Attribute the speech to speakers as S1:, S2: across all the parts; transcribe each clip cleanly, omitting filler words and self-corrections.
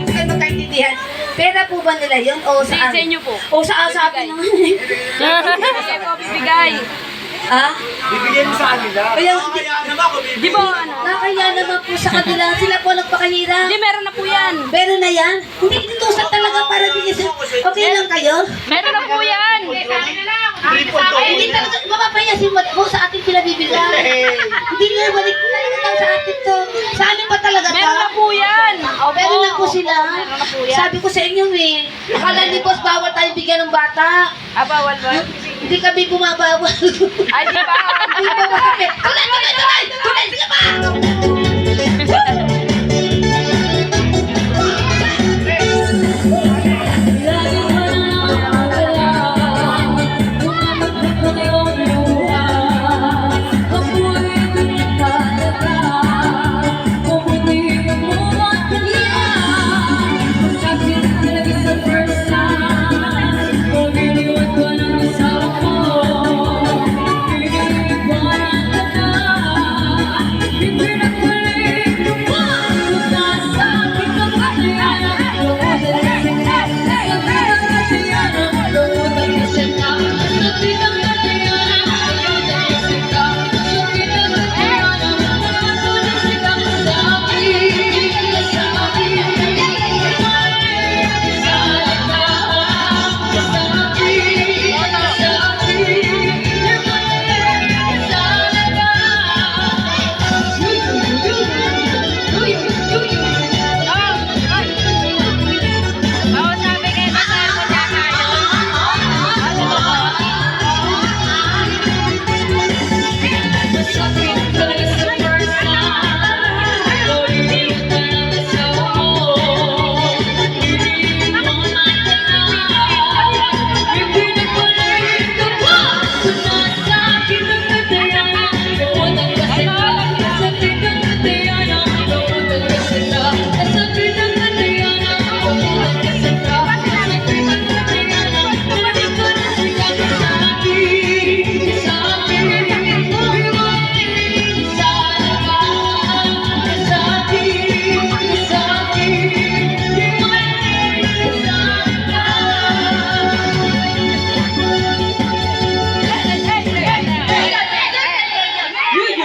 S1: Hindi kayo magkaintindihan. Pera po ba nila yun? O saan?
S2: Sa inyo po.
S1: O sa atin naman.
S2: Sige po, bibigay.
S1: Ha?
S3: Bibigyan mo sa kanila.
S1: Kaya,
S2: Di ba ano?
S1: nakaya naman po sa kanila. Sila po nagpakahirap.
S2: Hindi, meron na po yan.
S1: Pero na yan. Hindi inutusan talaga para bigyan sa... Okay lang kayo?
S2: Meron na po yan.
S1: Hindi talaga, mapapahiya si Mat po sa ating pinabibigyan. Hindi nyo balik talaga daw sa atin to. Sa amin pa talaga to.
S2: Meron na po yan.
S1: Pero na po sila. Sabi ko sa inyo eh. Akala ni boss bawal tayo bigyan ng bata.
S2: Bawal ba?
S1: Hindi kami bumabawal.
S2: Ay, di ba?
S1: Hindi ba kami? Tuloy! Tuloy! Sige pa!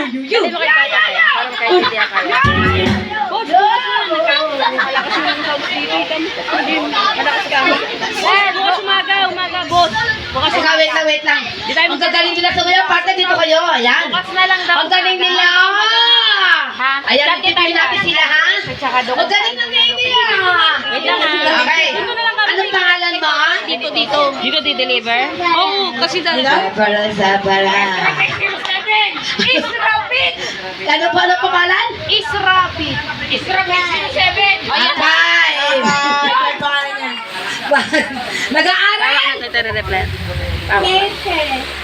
S2: Hindi mo kayo kaya. Parang kayo hindi kaya. Boss, malakas yung malakas ka. Boss, umaga, boss. Bukas
S1: Teka, wait lang. Ang gagaling nila sa mga parte dito kayo. Ayan.
S2: Bukas na lang daw.
S1: Ang galing nila. Ayan, ipipili natin sila ha. Ang galing ng baby ah.
S2: Wait lang ha.
S1: Okay.
S2: Dito na lang kami.
S1: Anong pangalan mo?
S2: Dito. Dito di-deliver? Oo, kasi
S1: Sabara.
S2: Israpit!
S1: Ano po ang pangalan?
S2: Israpit! Israpit 07! Ayan.
S1: Five. Nag-aaral.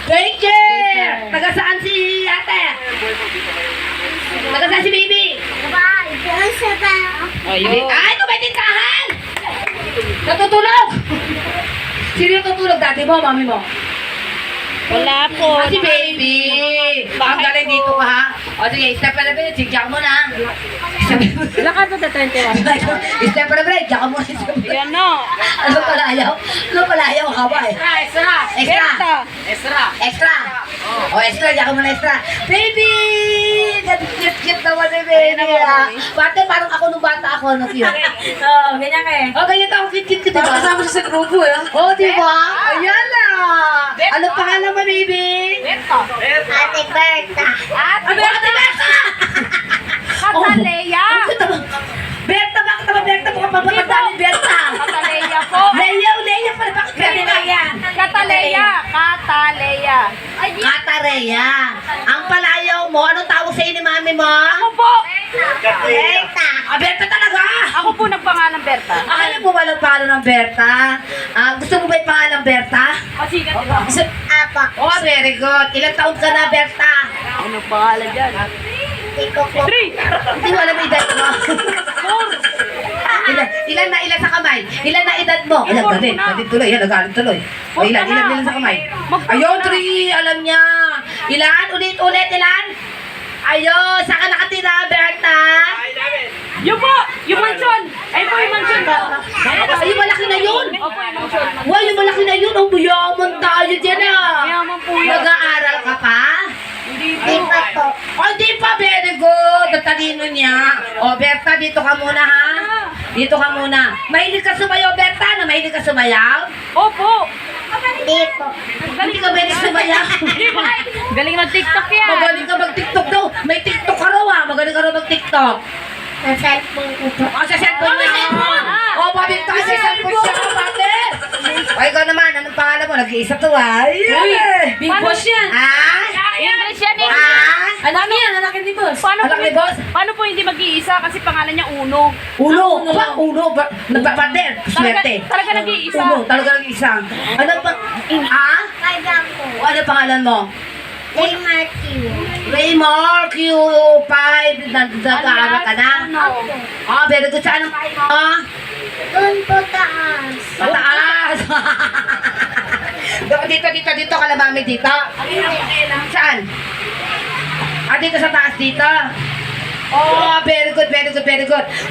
S1: Daycare. Taga saan si ate? Taga saan si baby?
S2: Ayun.
S1: Ay, ito may tindahan! Natutulog! Sino yung tutulog? Dati mo, mami mo?
S2: Wala po.
S1: Si baby! Ang galing dito ka ha? O sige, step pa na ba? Sigyak mo na.
S2: Wala ka po na 21.
S1: Step pa na ba? Sigyak mo na.
S2: Yan no.
S1: Ano pala ayaw? Ano pala ayaw? Haba eh.
S2: Extra.
S1: Extra! O, extra. Sigyak mo na extra. Baby! Cute naman eh, baby. Bate, parang ako nung bata ako. Ano cute?
S2: Oo, ganyan ka eh.
S1: O, ganyan ako cute, diba?
S2: Kasama siya sa grupo eh.
S1: O, diba? Ayan na! Ano pangalan mo, baby?
S4: Ate Berta.
S1: Ate Berta!
S2: Katalea.
S1: Berta, bakit naman Berta? Mukhang pagkakata ni Berta.
S2: Katalea po.
S1: Leia pala. Bakit Berta yan?
S2: Katalea.
S1: Katareya. Ang palayaw mo, anong tawag sa ni mami mo?
S2: Ako po.
S1: Berta. Berta talaga.
S2: Ako po nagpangalan Berta.
S1: Akala mo walang pangalan ng Berta? Gusto mo ba yung pangalan Berta?
S2: O sige, di ba?
S4: Apa.
S1: Oh, very good. Ilang taon ka na, Berta?
S2: Ano pangalan dyan?
S4: Hindi ko po.
S2: 3.
S1: Hindi mo alam edad mo. Ilan sa kamay? Ilan na edad mo? Ilan, galit. Galit tuloy. Yan, nagalit tuloy. O, ilan sa kamay? Ayun, 3. Alam niya. Ilan? Ulit. Ilan? Ayun, saan ka nakatira, Berta?
S2: Yung po! Yung mansion! Ay po yung mansion po!
S1: Ay, yung malaki na yun.
S2: Opo, yung mansion.
S1: Wow, yung malaki na yun. Ang buyaman tayo dyan ah.
S2: Mayaman po yan.
S1: Nag-aaral ka pa?
S2: Hindi
S4: Di
S2: po.
S4: pa po.
S1: Oh, di pa. Very good. Ang talino niya. O, Berta, dito ka muna ha. Dito ka muna. Mahilig ka sumayaw, Berta? Na mahilig ka sumayaw?
S2: Opo!
S4: Di po.
S1: Hindi ka mahilig sumayaw.
S2: Galing mag-tiktok yan!
S1: Magaling ka mag-tiktok daw. May tiktok ka raw ah. Magaling ka raw mag-tiktok.
S4: Sa cellphone ko po.
S1: O, sa cellphone mo. O, mabit ka sa cellphone siya ka, bate. O, ikaw naman. Anong pangalan mo? Nag-iisa to ah. Yeah.
S2: Big boss yan!
S1: Ah?
S2: English yan eh!
S1: Ah?
S2: Anak yan! Anak ni boss! Paano
S1: Anak
S2: po,
S1: ni boss?
S2: paano po hindi mag-iisa? Kasi pangalan niya Uno.
S1: Uno. Ba? Uno. Nagpapater. Swerte.
S2: Talaga nag-iisa.
S1: Uno. Talaga nag-iisa. Ano pa? Ah?
S4: Kaya po.
S1: O, ano pangalan mo?
S4: Ray Matthew.
S1: Raymore Q5. Nag-aaral ka na?
S2: Uno.
S1: Oh, very good. Saan ang bahay mo?
S4: Doon po taas.
S1: Mataas. Dito, kalamami dito. Saan? Ah, dito sa taas dito. Oh, very good.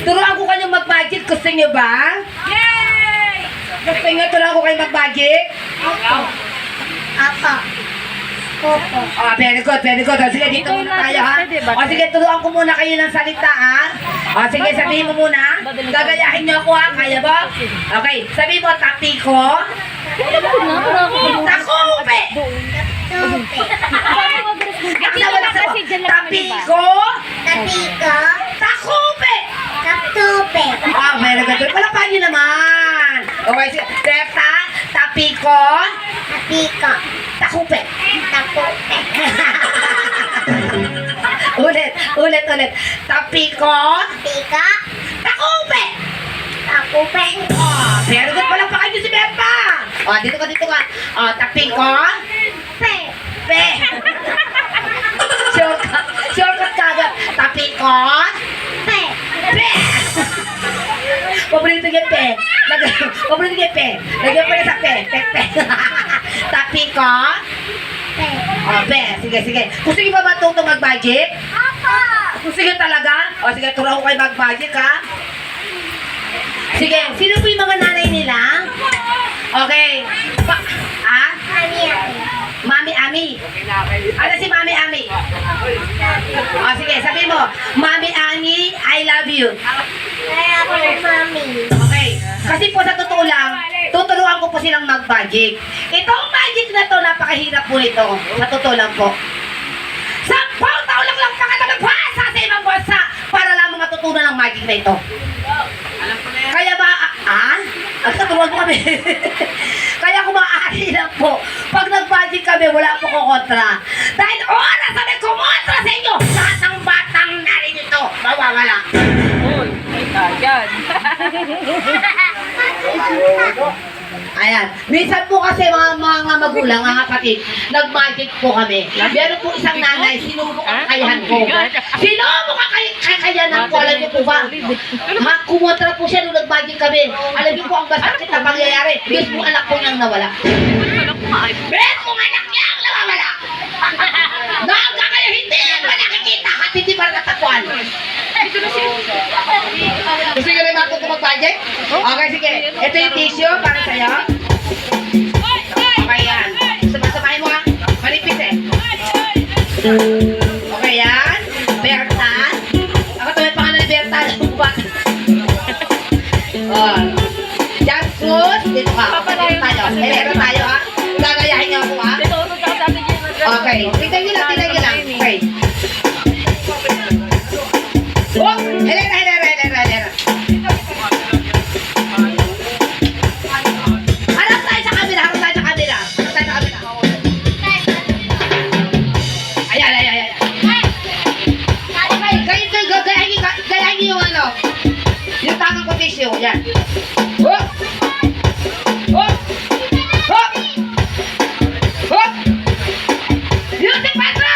S1: Turuan ko kayong mag-magic. Gusto niyo ba?
S2: Yay!
S1: Gusto niyo turuan ko kayong mag-magic?
S4: Apa. Opo.
S1: Oh, very good. O, sige, dito muna tayo, ha? O, sige, turuan ko muna kayo ng salita, ha? O, sige, sabihin mo muna. Gagayahin niyo ako, ha? Kaya ba? Okay, sabihin mo, tapi ko. Takupe!
S4: Tupe.
S1: Tapi ko.
S4: Tapiko.
S1: Takupe!
S4: Taptupe.
S1: Oh, very good. Palapan niyo naman. Okay, sige. Teta, tapi ko.
S4: Tapiko.
S1: Takupe.
S4: Tapupe.
S1: Ulit. Tapi ko.
S4: Tapika.
S1: Takupe!
S4: Tapupe.
S1: Oh, very good. Palapakan niyo si Bemba. Oh, dito ka. Oh, tapi ko.
S4: Pe.
S1: Pe. Shortcut kagad. Tapi ko.
S4: Pe.
S1: Pe. Paborito niya pe. Paborito niya pe. Lagyan pa niya sa pe. Pe. Tapi ko.
S4: Pe.
S1: Oh, pe. Sige. Gusto niyo ba matutong mag-magic?
S4: Apa.
S1: Gusto niyo talaga? O, sige, turuan ko kayo mag-magic, ha? Sige, sino po yung mga nanay nila? Okay. Mami Ami. Ano si Mami Ami? O, sige, sabi mo, Mami Ami, I love you.
S4: Kaya po, mami.
S1: Okay. Kasi po sa totoo lang, tuturuan ko po silang mag-magic. Itong magic na to, napakahirap po nito. Sa totoo lang po. 10 taon lang pakatalabasa sa ibang bansa para lamang matutunan ang magic na ito. Kaya ba, ang tuturuan mo kami. Kaya kung maaari lang po, pag nag-magic kami, wala po ko kontra. Dahil oras na may kumontra sa inyo, lahat ng batang narinito, mawawala.
S2: Uy, may kagad.
S1: Ayan. Minsan po kasi mga magulang, mga kapatid, nag-magic po kami. Meron po isang nanay, sinubok ang kakayahan ko. Sinubok ang kakayahan ko, alam niyo po ba? Kumontra po siya nung nag-magic kami. Alam niyo po ang basakit na pangyayari. Mismo anak po niyang nawala. Mismo anak niyang nawawala. Hanggang kayo hindi mo nakikita at hindi pa natatuan. Gusto niyo rin matuto mag-magic? Okay, sige. Ito yung tissue para sa'yo. Okay, yan. Sabay-sabahin mo ha. Manipis eh. Okay, yan. Berta. Ako ito may pangalan ni Berta. Oh. Jampus. Dito ka. Dito tayo. Elero tayo ha. Gagayahin niyo ako ha. Okay. Tignan niyo lang. Okay. Oh! Elera. Harap tayo sa kabila. Ayan. Okay, gayahin niyo yung ano. Yung tangang ko tissue. Yan. Oh! Music Patro!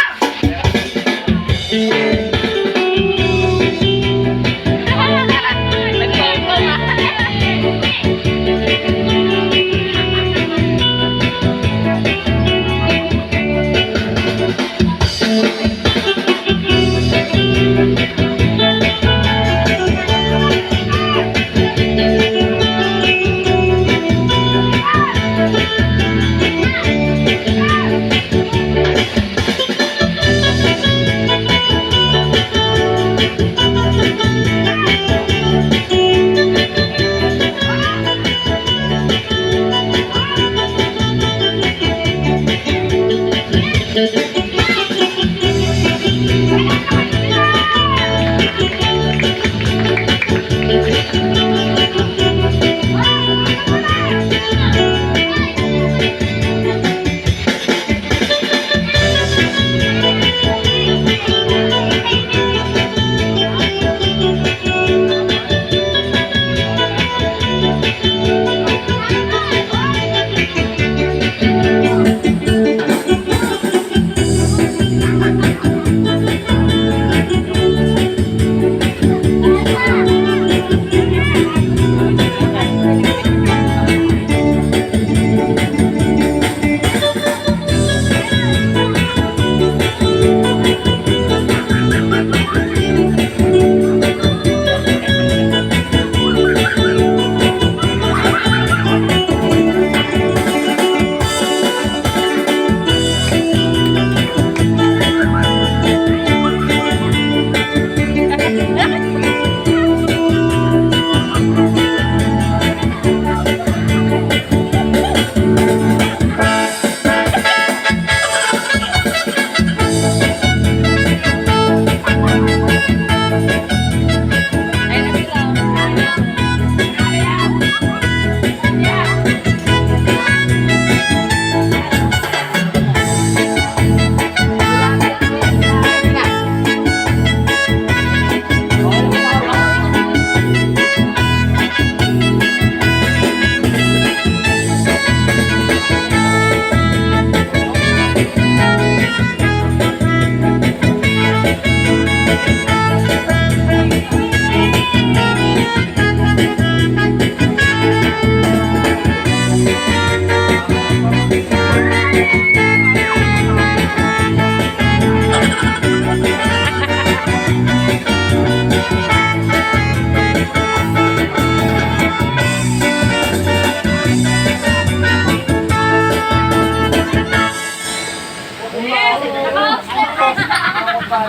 S1: Oh.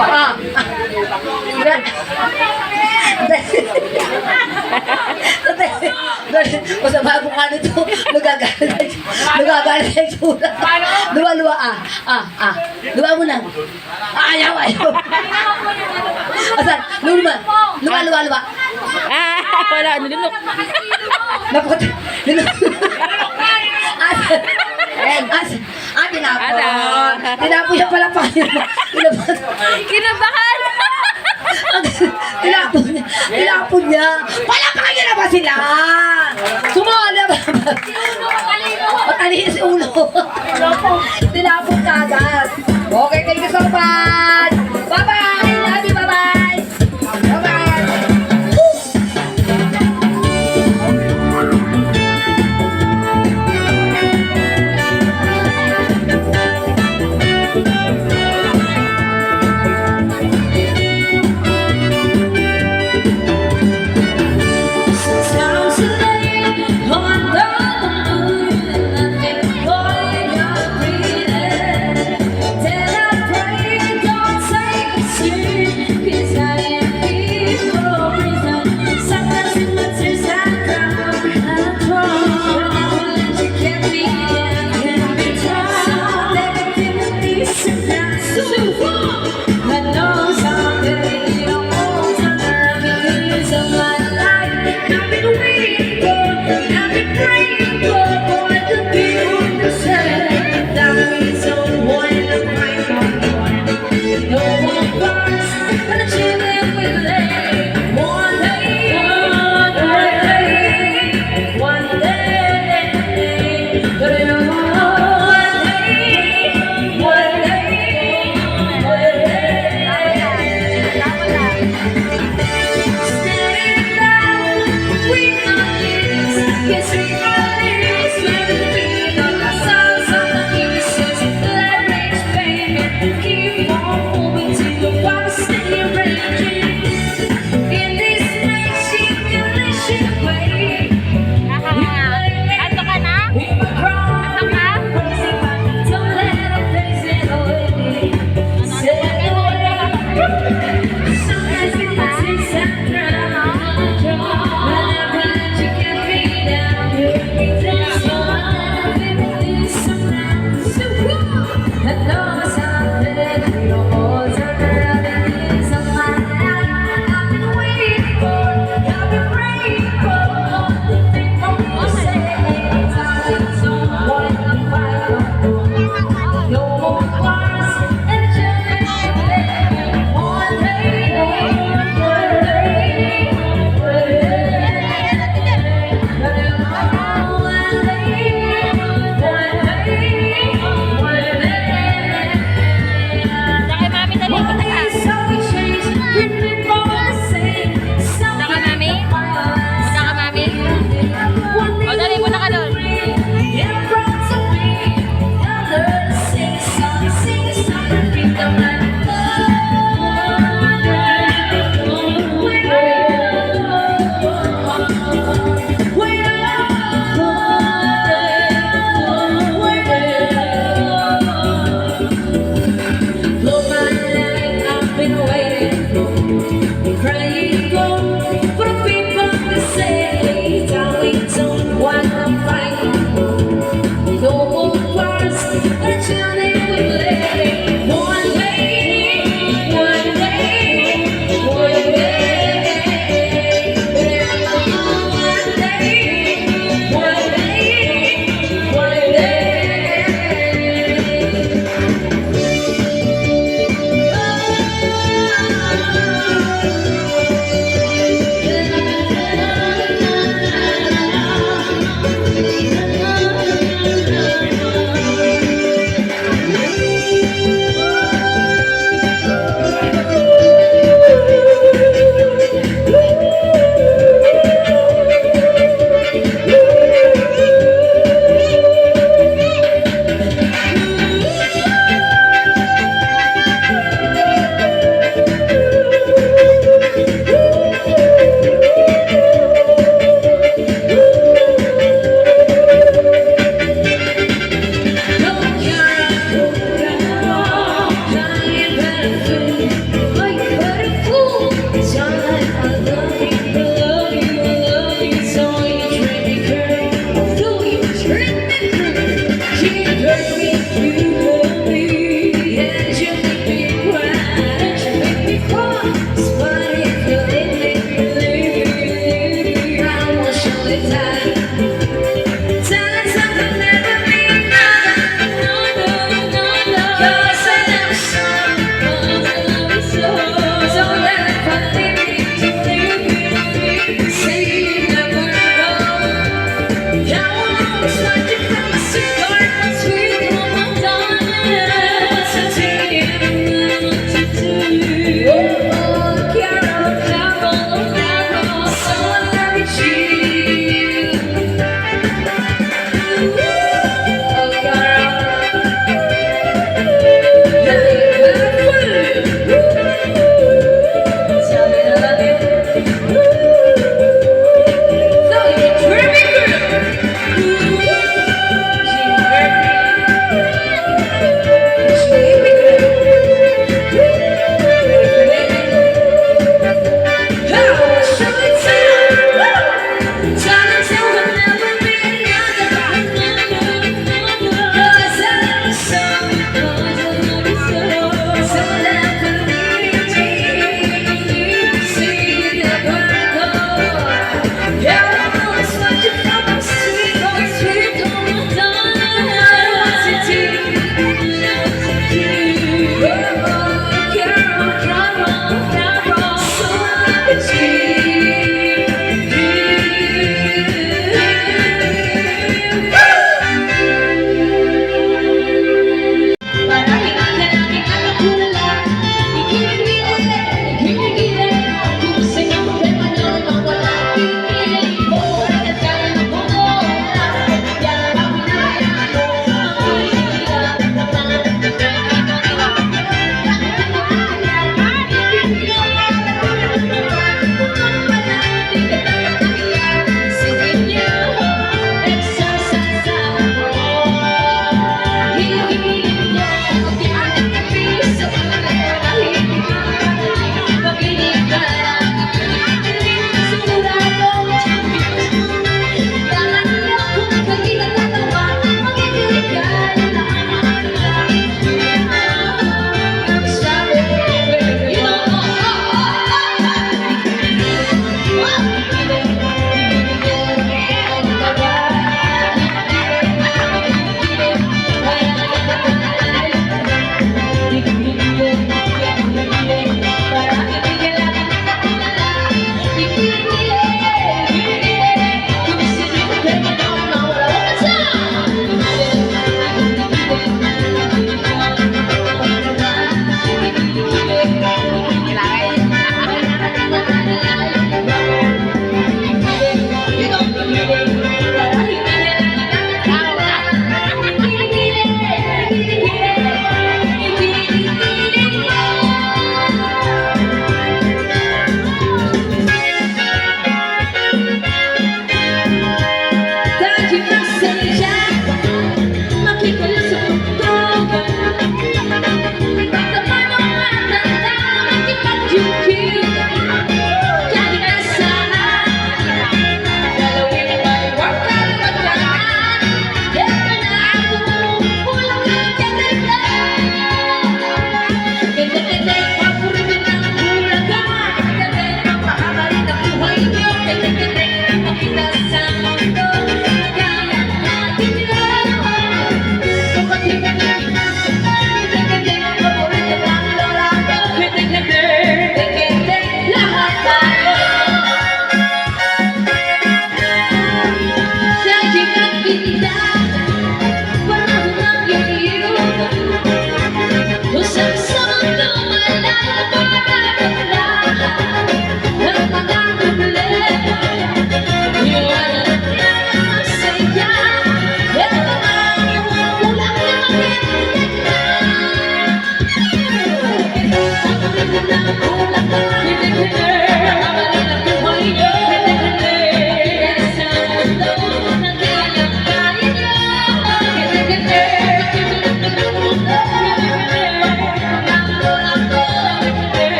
S1: Ah. O sa bago ka nito, nagagalit na itsura. Luwa, Luwa mo na. Ayaw. Asan? Luwa.
S2: Wala, nilunok.
S1: Napot. Asan? Tinapon. Tinapon siya pala pa.
S2: Kinabahan!
S1: Tinapon niya. Palakpakan niya na ba sila? Sumali ba? Matalihin si ulo. Tinapon ka agad. Okay, thank you so much. Bye-bye. Love you, bye-bye. Bye-bye.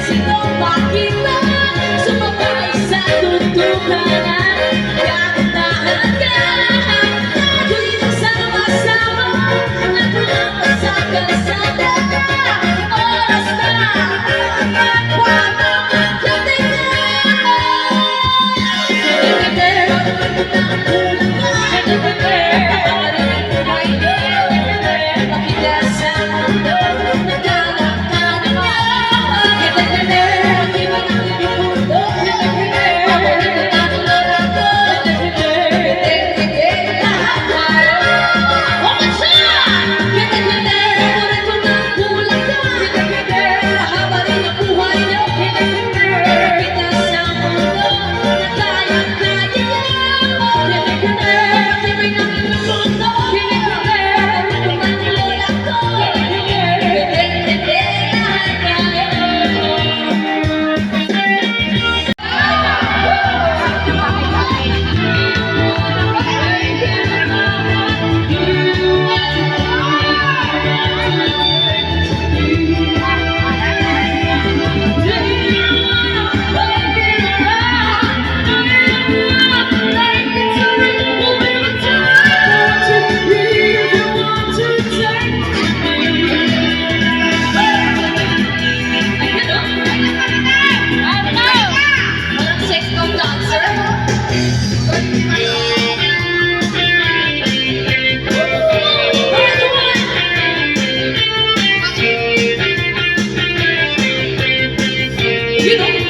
S2: Sino ba kita? Sumabay sa tutuhanan. Kantahan ka. Tayo'y magsama-sama. Naglalakad sa kalsada. Oras na. Magpapang ang dating na. You know